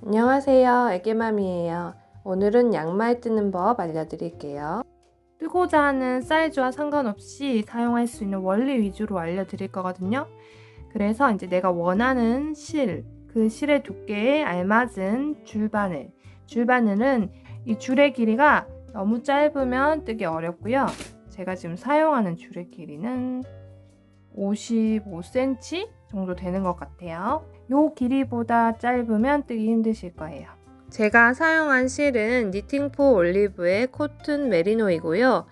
안녕하세요. 애기맘이에요. 오늘은 양말 뜨는 법 알려드릴게요. 뜨고자 하는 사이즈와 상관없이 사용할 수 있는 원리 위주로 알려드릴 거거든요. 그래서 이제 내가 원하는 그 실의 두께에 알맞은 줄바늘은 이 줄의 길이가 너무 짧으면 뜨기 어렵고요. 제가 지금 사용하는 줄의 길이는 55cm 정도 되는 것 같아요. 요 길이보다 짧으면 뜨기 힘드실 거예요. 제가 사용한 실은 니팅포 올리브의 코튼 메리노이고요.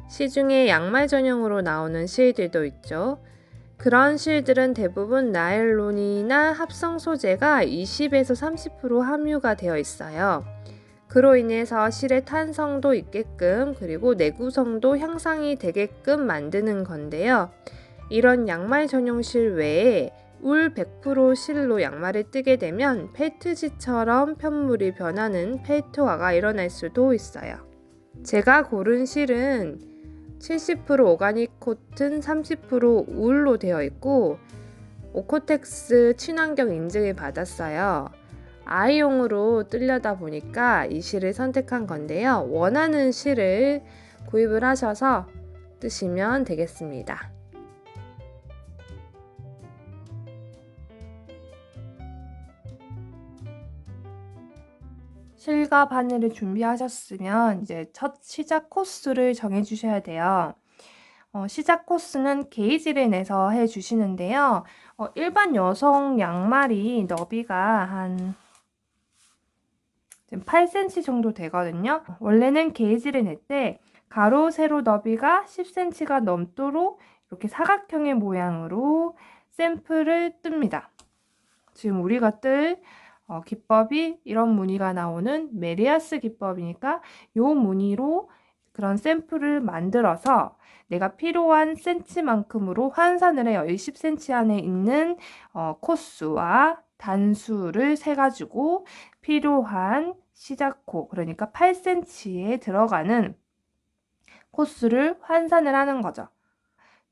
시중에 양말 전용으로 나오는 실들도 있죠. 그런 실들은 대부분 나일론이나 합성 소재가 20에서 30% 함유가 되어 있어요. 그로 인해서 실의 탄성도 있게끔 그리고 내구성도 향상이 되게끔 만드는 건데요. 이런 양말 전용 실 외에 울 100% 실로 양말을 뜨게 되면 펠트지처럼 편물이 변하는 펠트화가 일어날 수도 있어요. 제가 고른 실은 70% 오가닉 코튼, 30% 울로 되어 있고 오코텍스 친환경 인증을 받았어요. 아이용으로 뜨려다 보니까 이 실을 선택한 건데요. 원하는 실을 구입을 하셔서 뜨시면 되겠습니다. 실과 바늘을 준비하셨으면 이제 첫 시작 코스를 정해 주셔야 돼요. 시작 코스는 게이지를 내서 해 주시는데요. 일반 여성 양말이 너비가 한 8cm 정도 되거든요. 원래는 게이지를 낼 때 가로, 세로 너비가 10cm가 넘도록 이렇게 사각형의 모양으로 샘플을 뜹니다. 지금 우리가 뜰 기법이 이런 무늬가 나오는 메리아스 기법이니까 이 무늬로 그런 샘플을 만들어서 내가 필요한 센치만큼으로 환산을 해요. 20cm 안에 있는 코수와 단수를 세가지고 필요한 시작코, 그러니까 8cm에 들어가는 코수를 환산을 하는 거죠.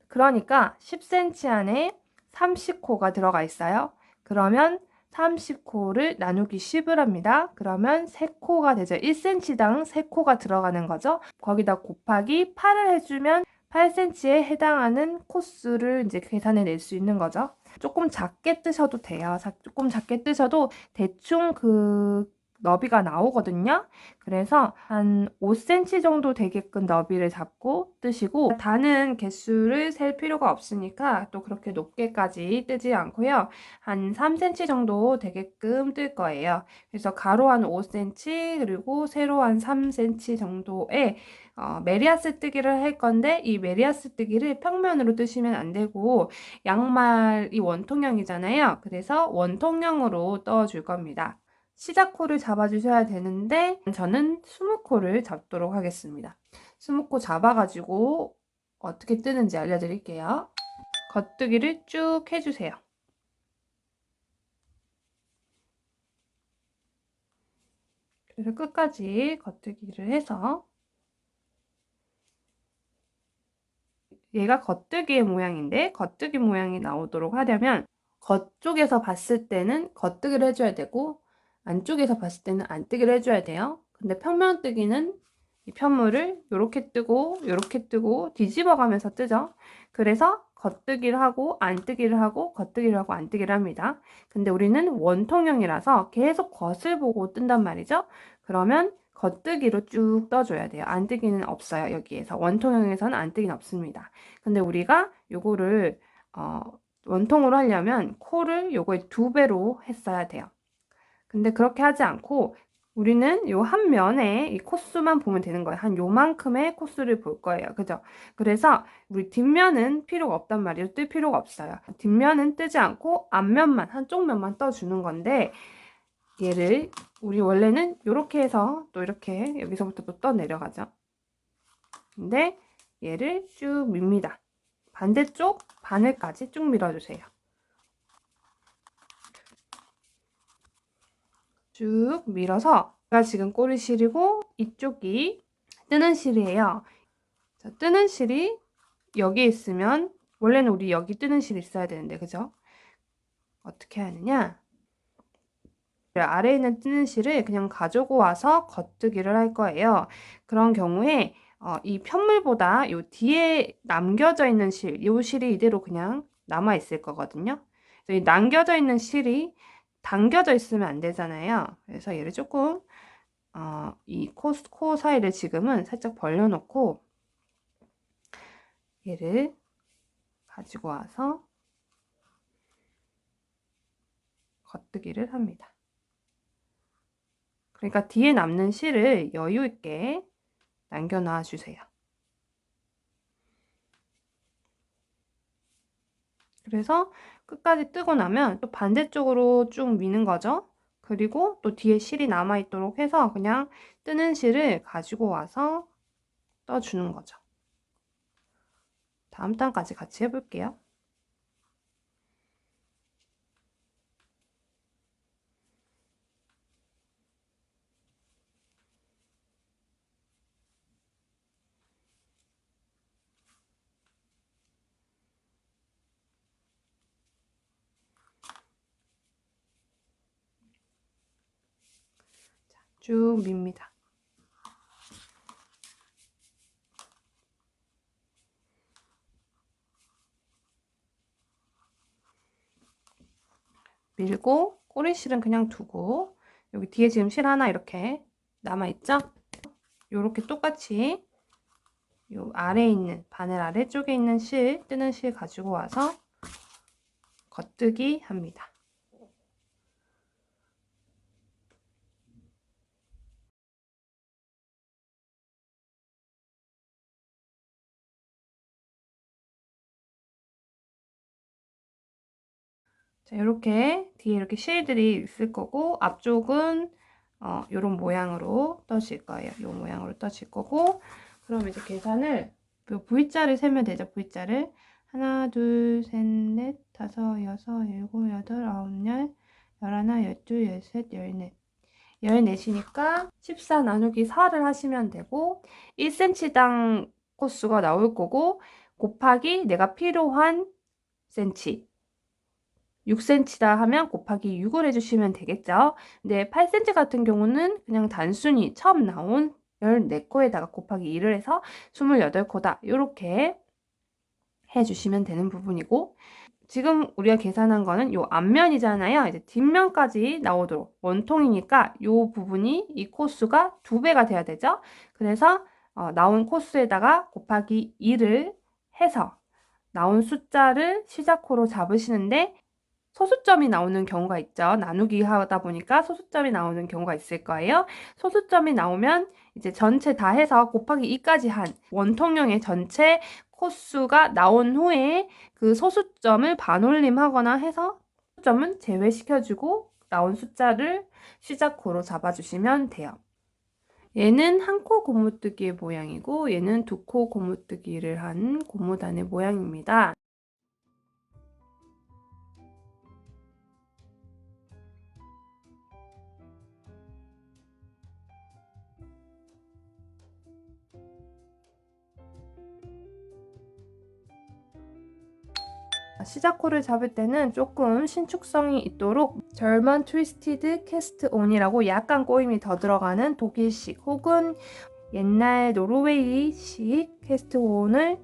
그러니까 10cm 안에 30코가 들어가 있어요. 그러면 30코를 나누기 10을 합니다. 그러면 3코가 되죠. 1cm당 3코가 들어가는 거죠. 거기다 곱하기 8을 해주면 8cm에 해당하는 코수를 이제 계산해 낼 수 있는 거죠. 조금 작게 뜨셔도 돼요. 조금 작게 뜨셔도 대충 그 너비가 나오거든요. 그래서 한 5cm 정도 되게끔 너비를 잡고 뜨시고 다는 개수를 셀 필요가 없으니까 또 그렇게 높게까지 뜨지 않고요. 한 3cm 정도 되게끔 뜰 거예요. 그래서 가로 한 5cm 그리고 세로 한 3cm 정도의 메리아스 뜨기를 할 건데 이 메리아스 뜨기를 평면으로 뜨시면 안 되고 양말이 원통형이잖아요. 그래서 원통형으로 떠줄 겁니다. 시작코를 잡아주셔야 되는데 저는 20코를 잡도록 하겠습니다. 20코 잡아가지고 어떻게 뜨는지 알려드릴게요. 겉뜨기를 쭉 해주세요. 그래서 끝까지 겉뜨기를 해서 얘가 겉뜨기의 모양인데 겉뜨기 모양이 나오도록 하려면 겉쪽에서 봤을 때는 겉뜨기를 해줘야 되고 안쪽에서 봤을 때는 안뜨기를 해줘야 돼요. 근데 평면 뜨기는 이 편물을 이렇게 뜨고 뒤집어 가면서 뜨죠. 그래서 겉뜨기를 하고 안뜨기를 하고 겉뜨기를 하고 안뜨기를 합니다. 근데 우리는 원통형이라서 계속 겉을 보고 뜬단 말이죠. 그러면 겉뜨기로 쭉 떠줘야 돼요. 안뜨기는 없어요. 여기에서 원통형에서는 안뜨기는 없습니다. 근데 우리가 요거를 원통으로 하려면 코를 요거의 2배로 했어야 돼요. 근데 그렇게 하지 않고 우리는 요 한 면에 이 코수만 보면 되는 거예요. 한 요만큼의 코수를 볼 거예요. 그죠? 그래서 우리 뒷면은 필요가 없단 말이에요. 뜰 필요가 없어요. 뒷면은 뜨지 않고 앞면만, 한쪽 면만 떠주는 건데 얘를 우리 원래는 이렇게 해서 또 이렇게 여기서부터 또 떠 내려가죠. 근데 얘를 쭉 밉니다. 반대쪽 바늘까지 쭉 밀어주세요. 쭉 밀어서 제가 지금 꼬리 실이고 이쪽이 뜨는 실이에요. 자, 뜨는 실이 여기 있으면 원래는 우리 여기 뜨는 실이 있어야 되는데 그죠? 어떻게 하느냐? 아래에 있는 뜨는 실을 그냥 가지고 와서 겉뜨기를 할 거예요. 그런 경우에 이 편물보다 요 뒤에 남겨져 있는 실, 요 실이 이대로 그냥 남아 있을 거거든요. 그래서 이 남겨져 있는 실이 당겨져 있으면 안 되잖아요. 그래서 얘를 조금 이 코 사이를 지금은 살짝 벌려놓고 얘를 가지고 와서 겉뜨기를 합니다. 그러니까 뒤에 남는 실을 여유 있게 남겨 놔 주세요. 그래서 끝까지 뜨고 나면 또 반대쪽으로 쭉 미는 거죠. 그리고 또 뒤에 실이 남아 있도록 해서 그냥 뜨는 실을 가지고 와서 떠주는 거죠. 다음 단까지 같이 해볼게요. 쭉 밉니다. 밀고 꼬리실은 그냥 두고 여기 뒤에 지금 실 하나 이렇게 남아있죠? 요렇게 똑같이 요 아래에 있는 바늘 아래쪽에 있는 실, 뜨는 실 가지고 와서 겉뜨기 합니다. 자, 이렇게 뒤에 이렇게 실들이 있을 거고 앞쪽은 요런 모양으로 떠질 거예요. 요 모양으로 떠질 거고 그럼 이제 계산을 V자를 세면 되죠. V자를 하나, 둘, 셋, 넷, 다섯, 여섯, 일곱, 여덟, 아홉, 열, 열하나, 열둘, 열셋, 열넷 14이니까 14 나누기 4를 하시면 되고 1cm당 코수가 나올 거고 곱하기 내가 필요한 cm 6cm다 하면 곱하기 6을 해주시면 되겠죠. 근데 8cm 같은 경우는 그냥 단순히 처음 나온 14코에다가 곱하기 2를 해서 28코다. 이렇게 해주시면 되는 부분이고 지금 우리가 계산한 거는 요 앞면이잖아요. 이제 뒷면까지 나오도록 원통이니까 요 부분이 이 코수가 2배가 돼야 되죠. 그래서 나온 코수에다가 곱하기 2를 해서 나온 숫자를 시작코로 잡으시는데 소수점이 나오는 경우가 있죠. 나누기 하다 보니까 소수점이 나오는 경우가 있을 거예요. 소수점이 나오면 이제 전체 다 해서 곱하기 2까지 한 원통형의 전체 코수가 나온 후에 그 소수점을 반올림하거나 해서 소수점은 제외시켜주고 나온 숫자를 시작코로 잡아주시면 돼요. 얘는 한 코 고무뜨기의 모양이고 얘는 2코 고무뜨기를 한 고무단의 모양입니다. 시작코를 잡을 때는 조금 신축성이 있도록 절만 트위스티드 캐스트 온이라고 약간 꼬임이 더 들어가는 독일식 혹은 옛날 노르웨이식 캐스트 온을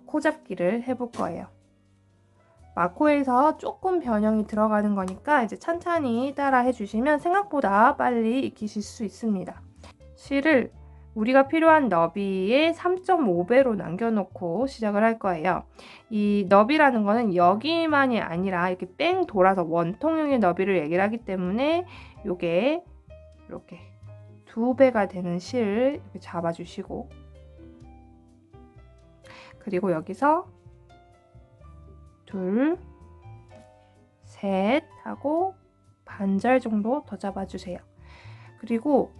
코 잡기를 해볼 거예요. 마코에서 조금 변형이 들어가는 거니까 이제 천천히 따라 해주시면 생각보다 빨리 익히실 수 있습니다. 실을 우리가 필요한 너비의 3.5배로 남겨놓고 시작을 할 거예요. 이 너비라는 거는 여기만이 아니라 이렇게 뺑 돌아서 원통형의 너비를 얘기를 하기 때문에 요게 이렇게 2배가 되는 실 이렇게 잡아주시고 그리고 여기서 둘, 셋 하고 반절 정도 더 잡아주세요. 그리고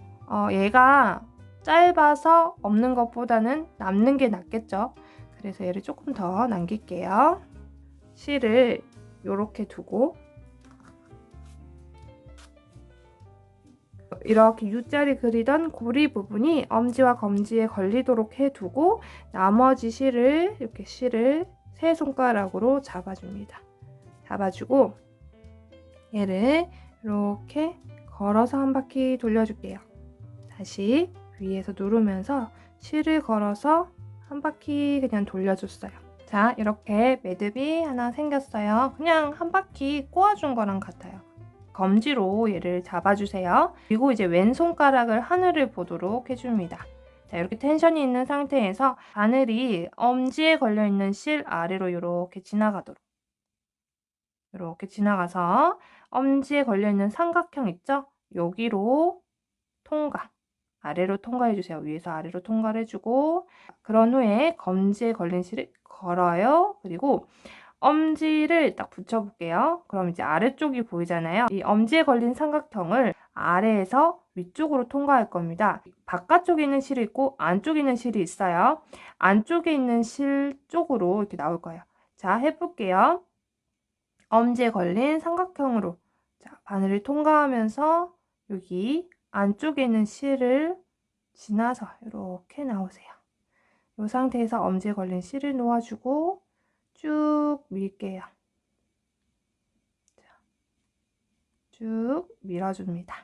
얘가 짧아서 없는 것보다는 남는 게 낫겠죠. 그래서 얘를 조금 더 남길게요. 실을 이렇게 두고 이렇게 U자를 그리던 고리 부분이 엄지와 검지에 걸리도록 해두고 나머지 실을 이렇게 실을 세 손가락으로 잡아줍니다. 잡아주고 얘를 이렇게 걸어서 한 바퀴 돌려줄게요. 다시 위에서 누르면서 실을 걸어서 한 바퀴 그냥 돌려줬어요. 자, 이렇게 매듭이 하나 생겼어요. 그냥 한 바퀴 꼬아준 거랑 같아요. 검지로 얘를 잡아주세요. 그리고 이제 왼손가락을 하늘을 보도록 해줍니다. 자, 이렇게 텐션이 있는 상태에서 바늘이 엄지에 걸려있는 실 아래로 이렇게 지나가도록. 이렇게 지나가서 엄지에 걸려있는 삼각형 있죠? 여기로 통과. 아래로 통과해주세요. 위에서 아래로 통과를 해주고, 그런 후에 검지에 걸린 실을 걸어요. 그리고 엄지를 딱 붙여볼게요. 그럼 이제 아래쪽이 보이잖아요. 이 엄지에 걸린 삼각형을 아래에서 위쪽으로 통과할 겁니다. 바깥쪽에 있는 실이 있고 안쪽에 있는 실이 있어요. 안쪽에 있는 실 쪽으로 이렇게 나올 거예요. 자, 해볼게요. 엄지에 걸린 삼각형으로 자, 바늘을 통과하면서 여기 안쪽에 있는 실을 지나서 이렇게 나오세요. 이 상태에서 엄지에 걸린 실을 놓아주고 쭉 밀게요. 쭉 밀어줍니다.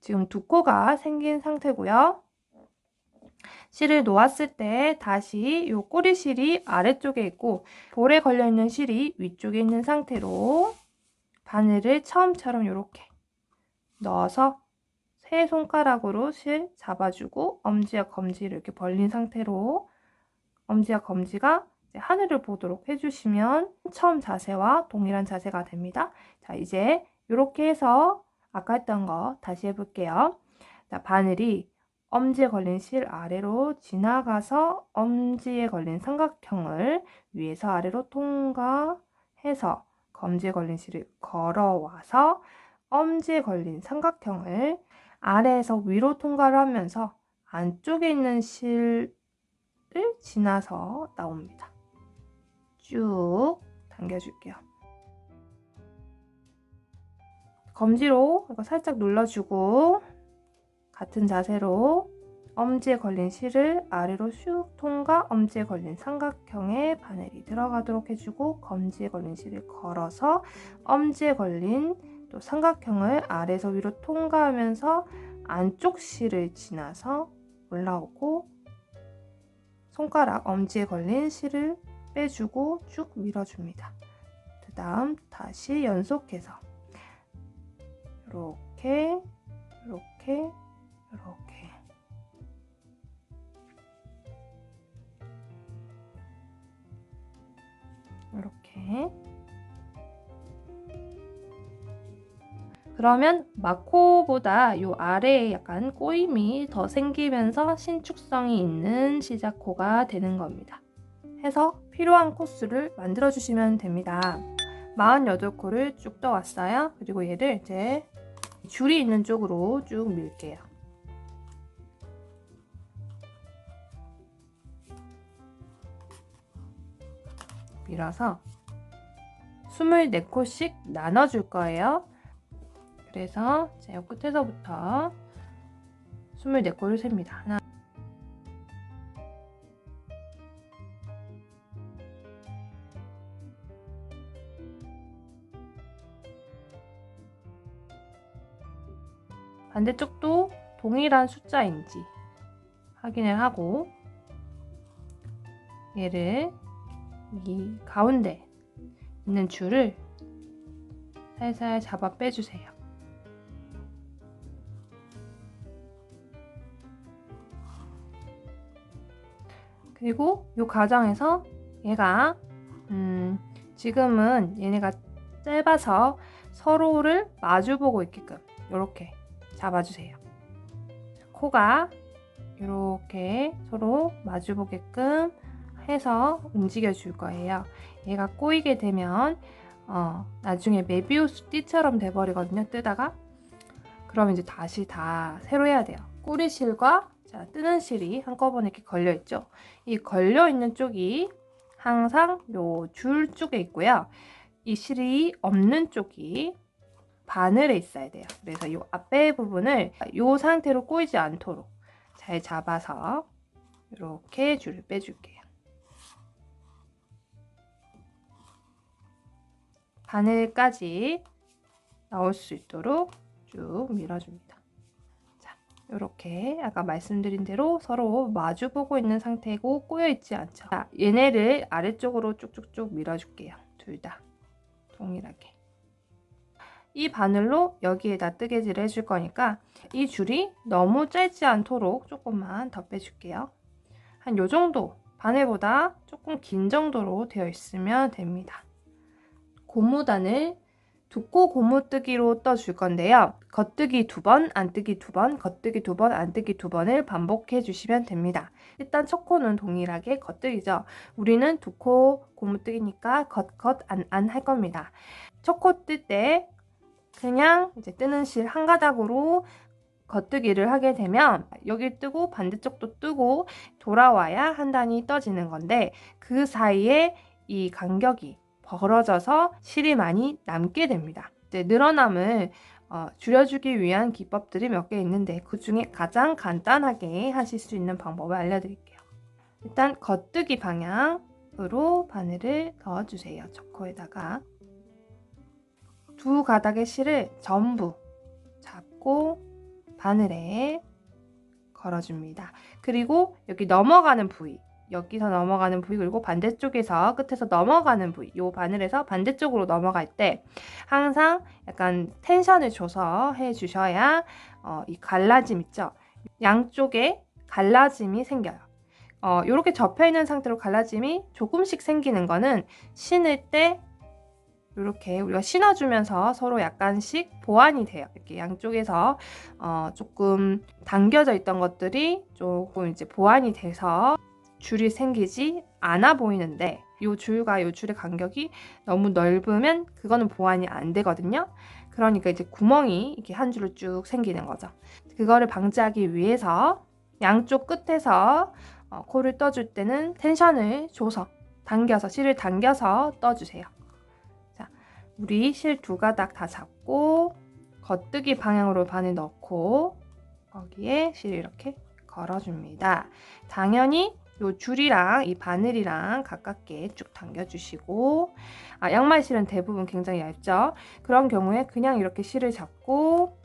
지금 두 코가 생긴 상태고요. 실을 놓았을 때 다시 이 꼬리실이 아래쪽에 있고 볼에 걸려있는 실이 위쪽에 있는 상태로 바늘을 처음처럼 이렇게 넣어서 세 손가락으로 실 잡아주고 엄지와 검지를 이렇게 벌린 상태로 엄지와 검지가 하늘을 보도록 해주시면 처음 자세와 동일한 자세가 됩니다. 자, 이제 이렇게 해서 아까 했던 거 다시 해볼게요. 자, 바늘이 엄지에 걸린 실 아래로 지나가서 엄지에 걸린 삼각형을 위에서 아래로 통과해서 검지에 걸린 실을 걸어와서 엄지에 걸린 삼각형을 아래에서 위로 통과를 하면서 안쪽에 있는 실을 지나서 나옵니다. 쭉 당겨줄게요. 검지로 이거 살짝 눌러주고 같은 자세로 엄지에 걸린 실을 아래로 슉 통과 엄지에 걸린 삼각형에 바늘이 들어가도록 해주고 검지에 걸린 실을 걸어서 엄지에 걸린 또 삼각형을 아래에서 위로 통과하면서 안쪽 실을 지나서 올라오고 손가락 엄지에 걸린 실을 빼주고 쭉 밀어줍니다. 그 다음 다시 연속해서 이렇게 이렇게 이렇게 이렇게 그러면 마코보다 요 아래에 약간 꼬임이 더 생기면서 신축성이 있는 시자코가 되는 겁니다. 해서 필요한 코스를 만들어 주시면 됩니다. 48코를 쭉 떠왔어요. 그리고 얘를 이제 줄이 있는 쪽으로 쭉 밀게요. 밀어서 24코씩 나눠줄 거예요. 그래서 제가 끝에서부터 24코를 셉니다. 하나, 반대쪽도 동일한 숫자인지 확인을 하고 얘를 이 가운데 있는 줄을 살살 잡아 빼주세요. 그리고 이 과정에서 얘가 지금은 얘네가 짧아서 서로를 마주보고 있게끔 이렇게 잡아주세요. 코가 이렇게 서로 마주보게끔 해서 움직여 줄 거예요. 얘가 꼬이게 되면 나중에 메비우스 띠처럼 돼버리거든요. 뜨다가 그럼 이제 다시 다 새로 해야 돼요. 꼬리실과 자, 뜨는 실이 한꺼번에 이렇게 걸려 있죠. 이 걸려 있는 쪽이 항상 요 줄 쪽에 있고요. 이 실이 없는 쪽이 바늘에 있어야 돼요. 그래서 요 앞에 부분을 요 상태로 꼬이지 않도록 잘 잡아서 이렇게 줄을 빼줄게요. 바늘까지 나올 수 있도록 쭉 밀어줍니다. 자, 이렇게 아까 말씀드린 대로 서로 마주보고 있는 상태고 꼬여있지 않죠. 자, 얘네를 아래쪽으로 쭉쭉쭉 밀어줄게요. 둘 다 동일하게. 이 바늘로 여기에다 뜨개질을 해줄 거니까 이 줄이 너무 짧지 않도록 조금만 더 빼줄게요. 한 요 정도, 바늘보다 조금 긴 정도로 되어 있으면 됩니다. 고무단을 두코 고무뜨기로 떠줄 건데요. 겉뜨기 2번, 안뜨기 2번, 겉뜨기 2번, 안뜨기 2번을 반복해 주시면 됩니다. 일단 첫 코는 동일하게 겉뜨기죠. 우리는 두코 고무뜨기니까 겉, 안 할 겁니다. 첫 코 뜰 때 그냥 이제 뜨는 실 한 가닥으로 겉뜨기를 하게 되면 여기 뜨고 반대쪽도 뜨고 돌아와야 한 단이 떠지는 건데 그 사이에 이 간격이 벌어져서 실이 많이 남게 됩니다. 이제 늘어남을 줄여주기 위한 기법들이 몇 개 있는데 그 중에 가장 간단하게 하실 수 있는 방법을 알려드릴게요. 일단 겉뜨기 방향으로 바늘을 넣어주세요. 첫 코에다가 두 가닥의 실을 전부 잡고 바늘에 걸어줍니다. 그리고 여기 넘어가는 부위, 여기서 넘어가는 부위, 그리고 반대쪽에서 끝에서 넘어가는 부위, 이 바늘에서 반대쪽으로 넘어갈 때 항상 약간 텐션을 줘서 해주셔야 이 갈라짐 있죠? 양쪽에 갈라짐이 생겨요. 이렇게 접혀있는 상태로 갈라짐이 조금씩 생기는 거는 신을 때 이렇게 우리가 신어주면서 서로 약간씩 보완이 돼요. 이렇게 양쪽에서 조금 당겨져 있던 것들이 조금 이제 보완이 돼서 줄이 생기지 않아 보이는데 이 줄과 이 줄의 간격이 너무 넓으면 그거는 보완이 안 되거든요. 그러니까 이제 구멍이 이렇게 한 줄로 쭉 생기는 거죠. 그거를 방지하기 위해서 양쪽 끝에서 코를 떠줄 때는 텐션을 줘서 당겨서 실을 당겨서 떠주세요. 우리 실 두 가닥 다 잡고 겉뜨기 방향으로 바늘 넣고 거기에 실 이렇게 걸어줍니다. 당연히 이 줄이랑 이 바늘이랑 가깝게 쭉 당겨주시고 양말 실은 대부분 굉장히 얇죠. 그런 경우에 그냥 이렇게 실을 잡고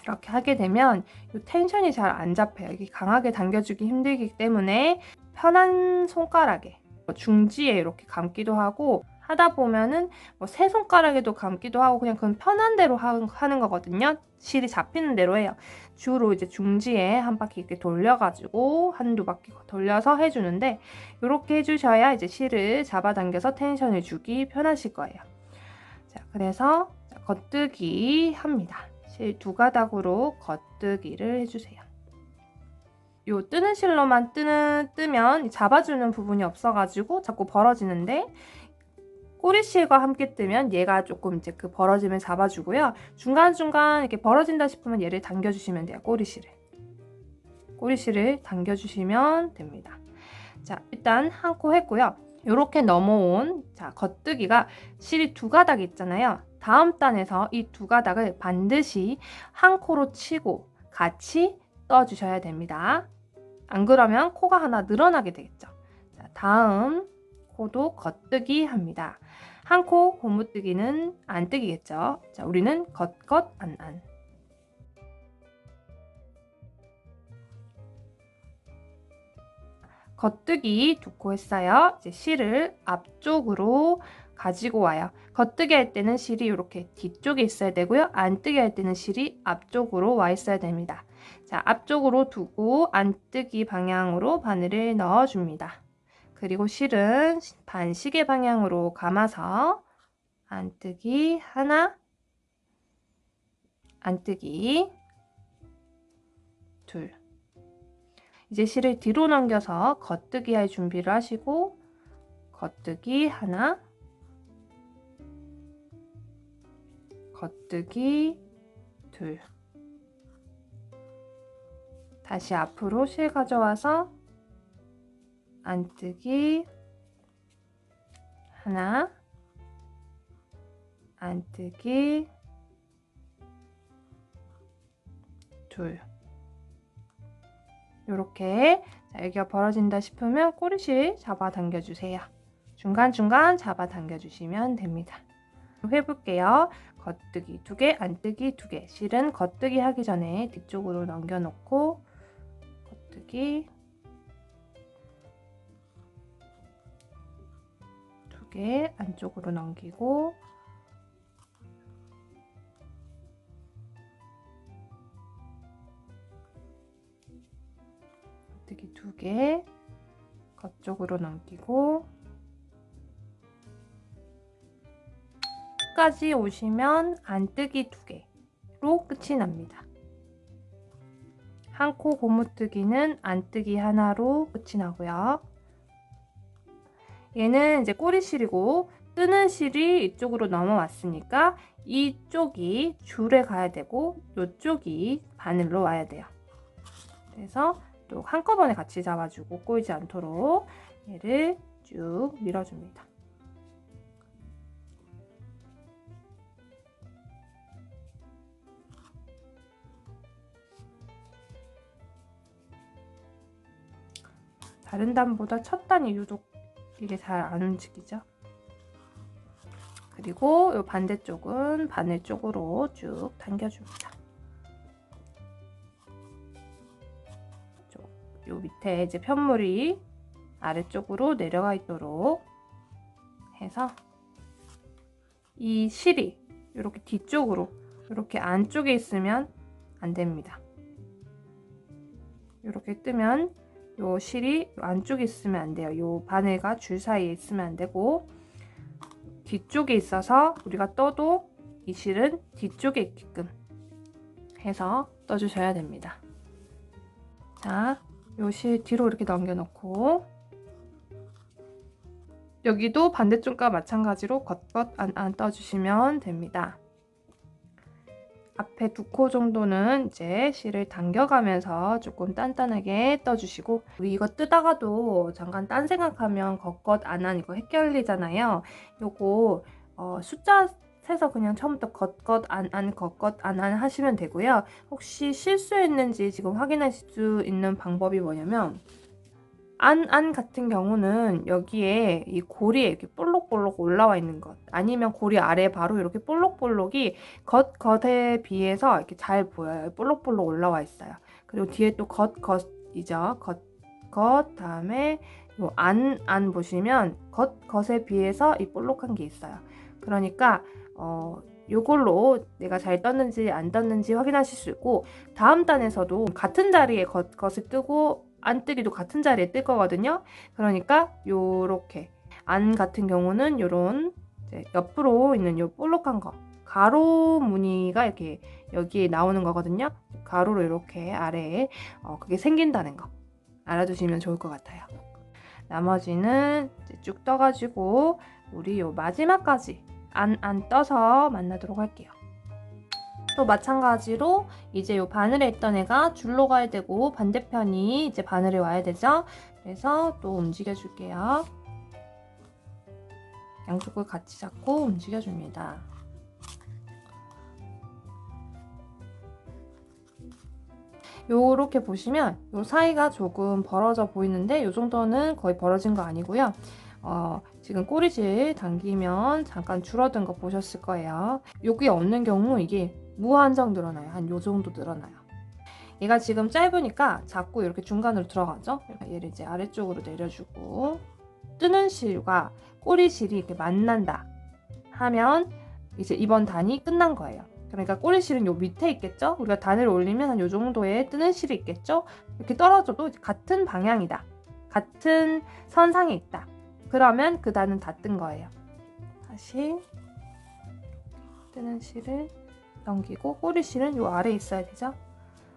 이렇게 하게 되면 이 텐션이 잘 안 잡혀요. 이게 강하게 당겨주기 힘들기 때문에 편한 손가락에 중지에 이렇게 감기도 하고 하다 보면은 뭐 세 손가락에도 감기도 하고 그냥 그건 편한 대로 하는 거거든요. 실이 잡히는 대로 해요. 주로 이제 중지에 한 바퀴 이렇게 돌려가지고 한두 바퀴 돌려서 해주는데 이렇게 해주셔야 이제 실을 잡아당겨서 텐션을 주기 편하실 거예요. 자, 그래서 겉뜨기 합니다. 실 두 가닥으로 겉뜨기를 해주세요. 요 뜨는 실로만 뜨면 잡아주는 부분이 없어가지고 자꾸 벌어지는데 꼬리실과 함께 뜨면 얘가 조금 이제 그 벌어짐을 잡아주고요. 중간중간 이렇게 벌어진다 싶으면 얘를 당겨주시면 돼요. 꼬리실을 당겨주시면 됩니다. 자, 일단 한 코 했고요. 이렇게 넘어온 겉뜨기가 실이 두 가닥 있잖아요. 다음 단에서 이 두 가닥을 반드시 한 코로 치고 같이 떠주셔야 됩니다. 안 그러면 코가 하나 늘어나게 되겠죠. 자, 다음 코도 겉뜨기 합니다. 한 코 고무뜨기는 안뜨기겠죠. 자, 우리는 겉, 안. 겉뜨기 두 코 했어요. 이제 실을 앞쪽으로 가지고 와요. 겉뜨기 할 때는 실이 이렇게 뒤쪽에 있어야 되고요. 안뜨기 할 때는 실이 앞쪽으로 와 있어야 됩니다. 자, 앞쪽으로 두고 안뜨기 방향으로 바늘을 넣어줍니다. 그리고 실은 반시계 방향으로 감아서 안뜨기 하나, 안뜨기 둘. 이제 실을 뒤로 넘겨서 겉뜨기 할 준비를 하시고 겉뜨기 하나, 겉뜨기 둘. 다시 앞으로 실 가져와서 안뜨기 하나, 안뜨기 둘. 이렇게 여기가 벌어진다 싶으면 꼬리실 잡아 당겨주세요. 중간중간 잡아 당겨주시면 됩니다. 해볼게요. 겉뜨기 2개, 안뜨기 2개. 실은 겉뜨기 하기 전에 뒤쪽으로 넘겨놓고 겉뜨기 2개 안쪽으로 넘기고 겉뜨기 2개 겉쪽으로 넘기고 끝까지 오시면 안뜨기 2개로 끝이 납니다. 한 코 고무뜨기는 안뜨기 하나로 끝이 나고요. 얘는 이제 꼬리실이고 뜨는 실이 이쪽으로 넘어왔으니까 이쪽이 줄에 가야 되고 이쪽이 바늘로 와야 돼요. 그래서 또 한꺼번에 같이 잡아주고 꼬이지 않도록 얘를 쭉 밀어줍니다. 다른 단보다 첫 단이 유독 이게 잘 안 움직이죠. 그리고 이 반대쪽은 바늘 쪽으로 쭉 당겨줍니다. 요 밑에 이제 편물이 아래쪽으로 내려가 있도록 해서 이 실이 이렇게 뒤쪽으로 이렇게 안쪽에 있으면 안 됩니다. 이렇게 뜨면 요 실이 안쪽에 있으면 안 돼요. 요 바늘과 줄 사이에 있으면 안 되고 뒤쪽에 있어서 우리가 떠도 이 실은 뒤쪽에 있게끔 해서 떠주셔야 됩니다. 자, 요 실 뒤로 이렇게 넘겨놓고 여기도 반대쪽과 마찬가지로 겉겉 안 떠주시면 됩니다. 앞에 2코 정도는 이제 실을 당겨가면서 조금 단단하게 떠주시고 우리 이거 뜨다가도 잠깐 딴 생각하면 겉겉 안안 이거 헷갈리잖아요. 요거 숫자 세서 그냥 처음부터 겉겉 안안 겉겉 안안 하시면 되고요. 혹시 실수했는지 지금 확인하실 수 있는 방법이 뭐냐면 안 같은 경우는 여기에 이 고리에 이렇게 볼록볼록 올라와 있는 것 아니면 고리 아래 바로 이렇게 볼록볼록이 겉에 비해서 이렇게 잘 보여요. 볼록볼록 올라와 있어요. 그리고 뒤에 또 겉이죠. 겉 다음에 요 안 보시면 겉에 비해서 이 볼록한 게 있어요. 그러니까 요걸로 내가 잘 떴는지 안 떴는지 확인하실 수 있고 다음 단에서도 같은 자리에 겉을 뜨고 안뜨기도 같은 자리에 뜰 거거든요. 그러니까 요렇게 안 같은 경우는 요런 옆으로 있는 요 볼록한 거 가로 무늬가 이렇게 여기에 나오는 거거든요. 가로로 이렇게 아래에 그게 생긴다는 거 알아두시면 좋을 것 같아요. 나머지는 이제 쭉 떠가지고 우리 요 마지막까지 안 떠서 만나도록 할게요. 또 마찬가지로 이제 요 바늘에 있던 애가 줄로 가야 되고 반대편이 이제 바늘에 와야 되죠. 그래서 또 움직여 줄게요. 양쪽을 같이 잡고 움직여 줍니다. 요렇게 보시면 요 사이가 조금 벌어져 보이는데 요 정도는 거의 벌어진 거 아니고요. 지금 꼬리질 당기면 잠깐 줄어든 거 보셨을 거예요. 여기 없는 경우 이게 무한정 늘어나요. 한 요 정도 늘어나요. 얘가 지금 짧으니까 자꾸 이렇게 중간으로 들어가죠. 얘를 이제 아래쪽으로 내려주고 뜨는 실과 꼬리실이 이렇게 만난다 하면 이제 이번 단이 끝난 거예요. 그러니까 꼬리실은 요 밑에 있겠죠. 우리가 단을 올리면 한 요 정도의 뜨는 실이 있겠죠. 이렇게 떨어져도 같은 방향이다. 같은 선상에 있다. 그러면 그 단은 다 뜬 거예요. 다시 뜨는 실을 넘기고 꼬리실은 요 아래에 있어야 되죠.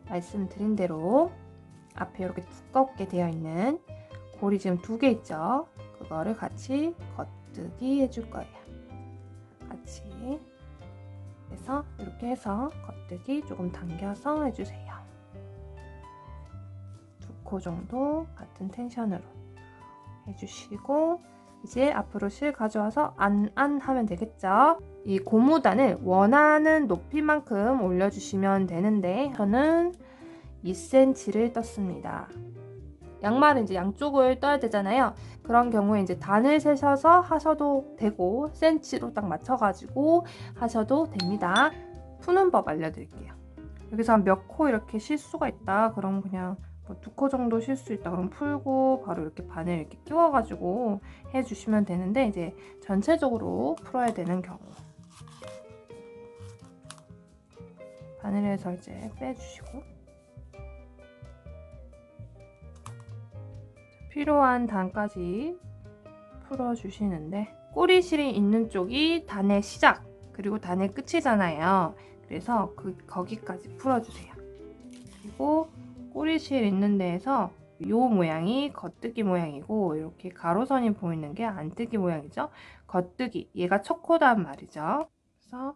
말씀드린 대로 앞에 이렇게 두껍게 되어 있는 고리 지금 2개 있죠. 그거를 같이 겉뜨기 해줄 거예요. 같이 그래서 이렇게 해서 겉뜨기 조금 당겨서 해주세요. 2코 정도 같은 텐션으로 해주시고 이제 앞으로 실 가져와서 안 하면 되겠죠. 이 고무단을 원하는 높이만큼 올려주시면 되는데 저는 2cm를 떴습니다. 양말은 이제 양쪽을 떠야 되잖아요. 그런 경우에 이제 단을 세셔서 하셔도 되고 센치로 딱 맞춰가지고 하셔도 됩니다. 푸는 법 알려드릴게요. 여기서 한 몇 코 이렇게 쉴 수가 있다. 그럼 그냥 뭐 2코 정도 쉴 수 있다. 그럼 풀고 바로 이렇게 바늘 이렇게 끼워가지고 해주시면 되는데, 이제 전체적으로 풀어야 되는 경우 바늘에서 이제 빼주시고 필요한 단까지 풀어주시는데, 꼬리실이 있는 쪽이 단의 시작 그리고 단의 끝이잖아요. 그래서 거기까지 풀어주세요. 그리고 꼬리실 있는 데에서 요 모양이 겉뜨기 모양이고, 이렇게 가로선이 보이는 게 안뜨기 모양이죠. 겉뜨기, 얘가 첫 코단 말이죠. 그래서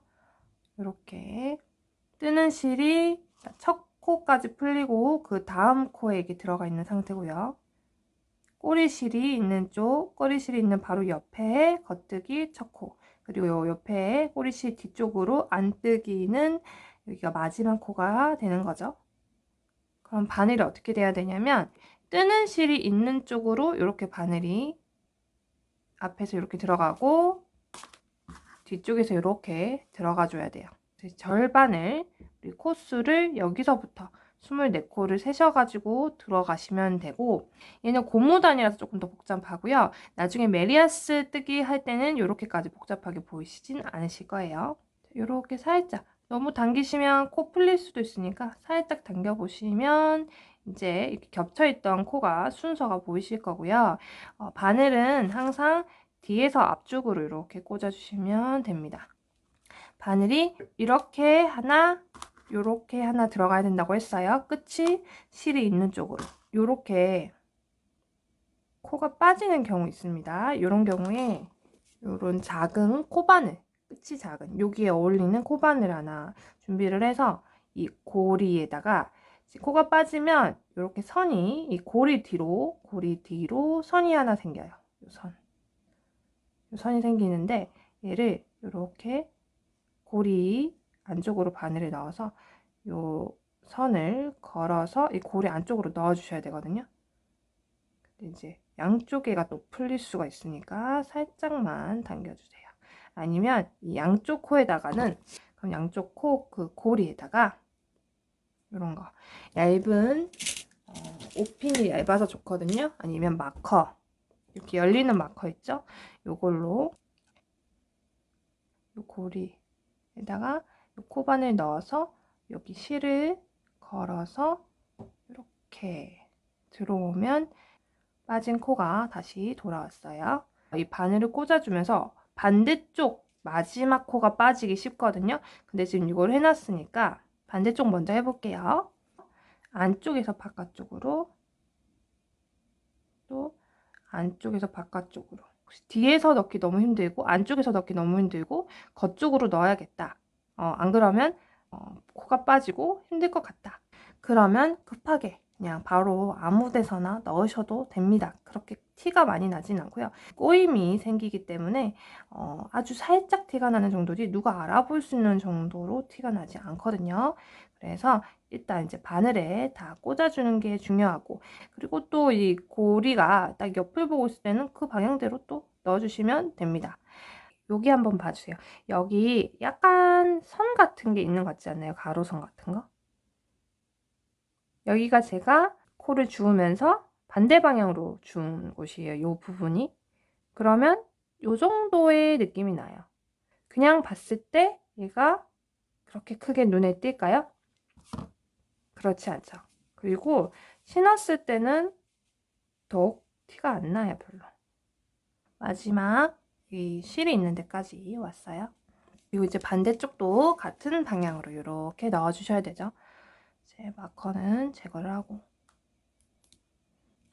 이렇게 뜨는 실이 첫 코까지 풀리고 그 다음 코에 이게 들어가 있는 상태고요. 꼬리실이 있는 쪽, 꼬리실이 있는 바로 옆에 겉뜨기 첫 코, 그리고 요 옆에 꼬리실 뒤쪽으로 안뜨기는 여기가 마지막 코가 되는 거죠. 그럼 바늘이 어떻게 돼야 되냐면, 뜨는 실이 있는 쪽으로 이렇게 바늘이 앞에서 이렇게 들어가고 뒤쪽에서 이렇게 들어가 줘야 돼요. 절반을, 우리 코수를 여기서부터 24코를 세셔가지고 들어가시면 되고, 얘는 고무단이라서 조금 더 복잡하고요. 나중에 메리아스 뜨기 할 때는 이렇게까지 복잡하게 보이시진 않으실 거예요. 이렇게 살짝, 너무 당기시면 코 풀릴 수도 있으니까 살짝 당겨보시면 이제 이렇게 겹쳐있던 코가 순서가 보이실 거고요. 바늘은 항상 뒤에서 앞쪽으로 이렇게 꽂아주시면 됩니다. 바늘이 이렇게 하나, 요렇게 하나 들어가야 된다고 했어요. 끝이 실이 있는 쪽으로. 요렇게 코가 빠지는 경우 있습니다. 이런 경우에 요런 작은 코바늘, 끝이 작은 여기에 어울리는 코바늘 하나 준비를 해서 이 고리에다가, 코가 빠지면 이렇게 선이, 이 고리 뒤로 선이 하나 생겨요. 요 선이 생기는데, 얘를 이렇게 고리 안쪽으로 바늘을 넣어서 요 선을 걸어서 이 고리 안쪽으로 넣어 주셔야 되거든요. 근데 이제 양쪽에가 또 풀릴 수가 있으니까 살짝만 당겨주세요. 아니면 이 양쪽 코에다가는, 그럼 양쪽 코 그 고리에다가 이런 거 얇은 옷핀이 얇아서 좋거든요. 아니면 마커, 이렇게 열리는 마커 있죠? 요걸로 요 고리에다가 요 코바늘 넣어서 여기 실을 걸어서 이렇게 들어오면 빠진 코가 다시 돌아왔어요. 이 바늘을 꽂아주면서 반대쪽 마지막 코가 빠지기 쉽거든요. 근데 지금 이걸 해놨으니까 반대쪽 먼저 해볼게요. 안쪽에서 바깥쪽으로, 또 안쪽에서 바깥쪽으로. 혹시 뒤에서 넣기 너무 힘들고 안쪽에서 넣기 너무 힘들고 겉쪽으로 넣어야겠다. 안 그러면 코가 빠지고 힘들 것 같다. 그러면 급하게 그냥 바로 아무 데서나 넣으셔도 됩니다. 그렇게 티가 많이 나진 않고요. 꼬임이 생기기 때문에 아주 살짝 티가 나는 정도지 누가 알아볼 수 있는 정도로 티가 나지 않거든요. 그래서 일단 이제 바늘에 다 꽂아주는 게 중요하고, 그리고 또 이 고리가 딱 옆을 보고 있을 때는 그 방향대로 또 넣어주시면 됩니다. 여기 한번 봐주세요. 여기 약간 선 같은 게 있는 것 같지 않나요? 가로선 같은 거? 여기가 제가 코를 주우면서 반대 방향으로 주운 곳이에요. 이 부분이. 그러면 이 정도의 느낌이 나요. 그냥 봤을 때 얘가 그렇게 크게 눈에 띌까요? 그렇지 않죠. 그리고 신었을 때는 더욱 티가 안 나요, 별로. 마지막 이 실이 있는 데까지 왔어요. 그리고 이제 반대쪽도 같은 방향으로 이렇게 넣어주셔야 되죠. 제 마커는 제거를 하고,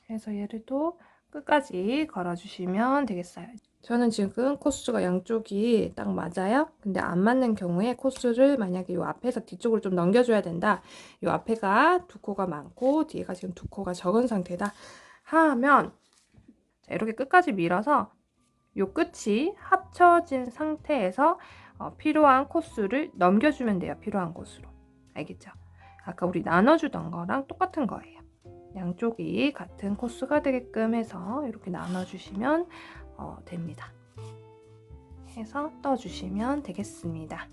그래서 얘를 또 끝까지 걸어주시면 되겠어요. 저는 지금 코수가 양쪽이 딱 맞아요. 근데 안 맞는 경우에 코수를 만약에 이 앞에서 뒤쪽으로 좀 넘겨줘야 된다. 이 앞에가 2코가 많고 뒤에가 지금 2코가 적은 상태다 하면, 자, 이렇게 끝까지 밀어서 이 끝이 합쳐진 상태에서 필요한 코수를 넘겨주면 돼요. 필요한 코수로. 알겠죠? 아까 우리 나눠주던 거랑 똑같은 거예요. 양쪽이 같은 코스가 되게끔 해서 이렇게 나눠주시면 됩니다. 해서 떠주시면 되겠습니다.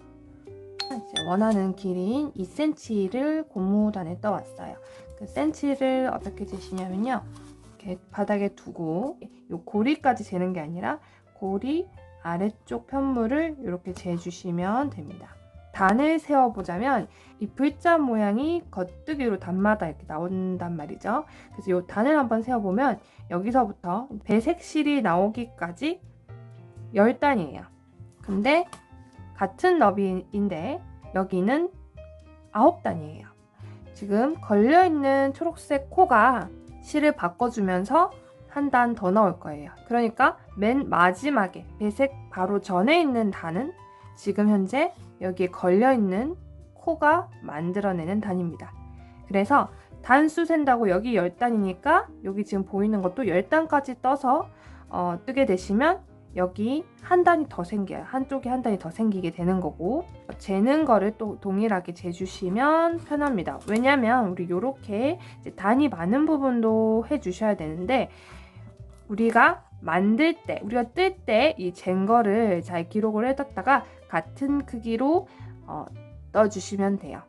이제 원하는 길이인 2cm를 고무단에 떠왔어요. 그 cm를 어떻게 재시냐면요. 이렇게 바닥에 두고 이 고리까지 재는 게 아니라 고리 아래쪽 편물을 이렇게 재주시면 됩니다. 단을 세워보자면 이 V자 모양이 겉뜨기로 단마다 이렇게 나온단 말이죠. 그래서 이 단을 한번 세워보면 여기서부터 배색실이 나오기까지 10단이에요. 근데 같은 너비인데 여기는 9단이에요. 지금 걸려있는 초록색 코가 실을 바꿔주면서 한 단 더 나올 거예요. 그러니까 맨 마지막에 배색 바로 전에 있는 단은 지금 현재 여기에 걸려있는 코가 만들어내는 단입니다. 그래서 단수 센다고 여기 10단이니까 여기 지금 보이는 것도 10단까지 떠서 뜨게 되시면 여기 한 단이 더 생겨요. 한쪽에 한 단이 더 생기게 되는 거고, 재는 거를 또 동일하게 재주시면 편합니다. 왜냐면 우리 요렇게 단이 많은 부분도 해주셔야 되는데 우리가 만들 때, 우리가 뜰 때 이 잰 거를 잘 기록을 해뒀다가 같은 크기로 떠주시면 돼요.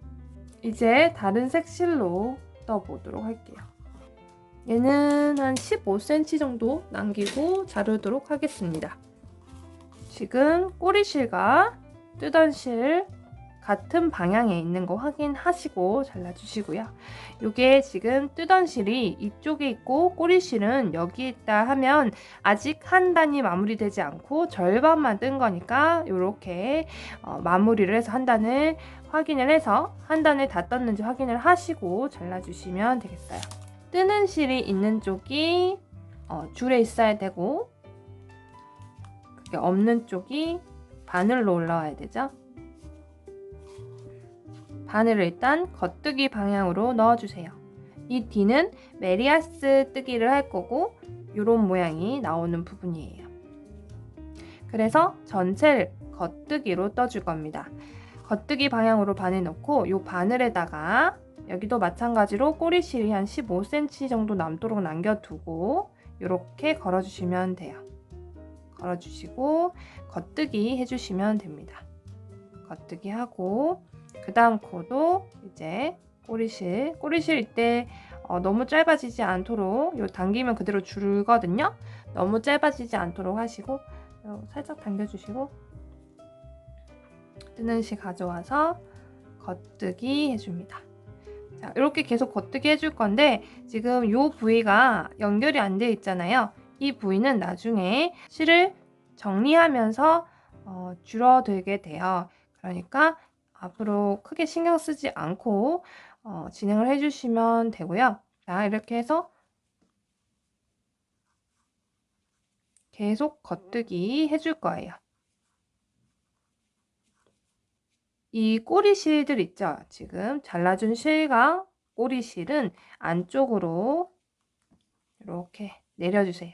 이제 다른 색 실로 떠보도록 할게요. 얘는 한 15cm 정도 남기고 자르도록 하겠습니다. 지금 꼬리실과 뜨던 실 같은 방향에 있는 거 확인하시고 잘라주시고요. 이게 지금 뜨던 실이 이쪽에 있고 꼬리실은 여기 있다 하면 아직 한 단이 마무리되지 않고 절반만 뜬 거니까 이렇게 마무리를 해서 한 단을 확인을 해서 한 단을 다 떴는지 확인을 하시고 잘라주시면 되겠어요. 뜨는 실이 있는 쪽이 줄에 있어야 되고 그게 없는 쪽이 바늘로 올라와야 되죠. 바늘을 일단 겉뜨기 방향으로 넣어주세요. 이 뒤는 메리아스 뜨기를 할 거고 이런 모양이 나오는 부분이에요. 그래서 전체를 겉뜨기로 떠줄 겁니다. 겉뜨기 방향으로 바늘 넣고 이 바늘에다가 여기도 마찬가지로 꼬리실이 한 15cm 정도 남도록 남겨두고 이렇게 걸어주시면 돼요. 걸어주시고 겉뜨기 해주시면 됩니다. 겉뜨기 하고 그 다음 코도 이제 꼬리실 이때 너무 짧아지지 않도록 요 당기면 그대로 줄거든요. 너무 짧아지지 않도록 하시고 살짝 당겨주시고 뜨는 실 가져와서 겉뜨기 해줍니다. 자, 이렇게 계속 겉뜨기 해줄 건데 지금 이 부위가 연결이 안 되어 있잖아요. 이 부위는 나중에 실을 정리하면서 줄어들게 돼요. 그러니까 앞으로 크게 신경 쓰지 않고 진행을 해주시면 되고요. 자, 이렇게 해서 계속 겉뜨기 해줄 거예요. 이 꼬리실들 있죠? 지금 잘라준 실과 꼬리실은 안쪽으로 이렇게 내려주세요.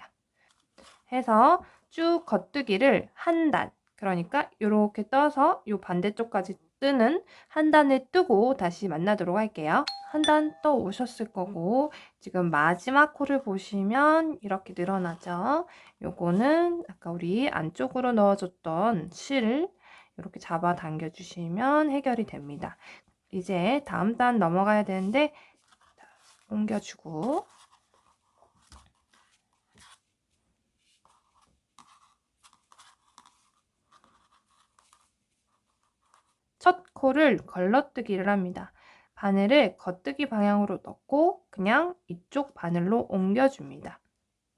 해서 쭉 겉뜨기를 한 단, 그러니까 이렇게 떠서 이 반대쪽까지 뜨는 한 단을 뜨고 다시 만나도록 할게요. 한 단 떠 오셨을 거고 지금 마지막 코를 보시면 이렇게 늘어나죠. 요거는 아까 우리 안쪽으로 넣어줬던 실을 이렇게 잡아 당겨 주시면 해결이 됩니다. 이제 다음 단 넘어가야 되는데 옮겨주고 첫 코를 걸러뜨기를 합니다. 바늘을 겉뜨기 방향으로 넣고 그냥 이쪽 바늘로 옮겨줍니다.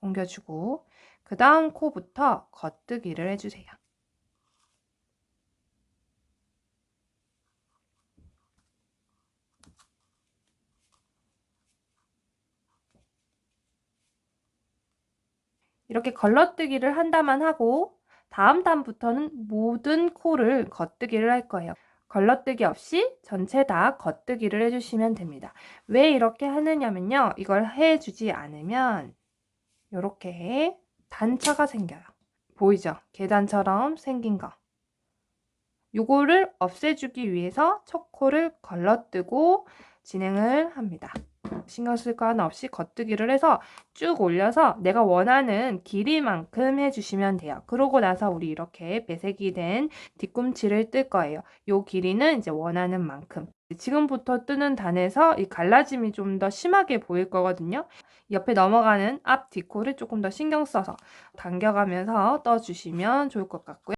옮겨주고 그 다음 코부터 겉뜨기를 해주세요. 이렇게 걸러뜨기를 한다만 하고 다음 단부터는 모든 코를 겉뜨기를 할 거예요. 걸러뜨기 없이 전체 다 겉뜨기를 해주시면 됩니다. 왜 이렇게 하느냐면요. 이걸 해주지 않으면 이렇게 단차가 생겨요. 보이죠? 계단처럼 생긴 거. 요거를 없애주기 위해서 첫 코를 걸러뜨고 진행을 합니다. 신경 쓸 거 하나 없이 겉뜨기를 해서 쭉 올려서 내가 원하는 길이만큼 해주시면 돼요. 그러고 나서 우리 이렇게 배색이 된 뒤꿈치를 뜰 거예요. 요 길이는 이제 원하는 만큼. 지금부터 뜨는 단에서 이 갈라짐이 좀 더 심하게 보일 거거든요. 옆에 넘어가는 앞 디코를 조금 더 신경 써서 당겨가면서 떠주시면 좋을 것 같고요.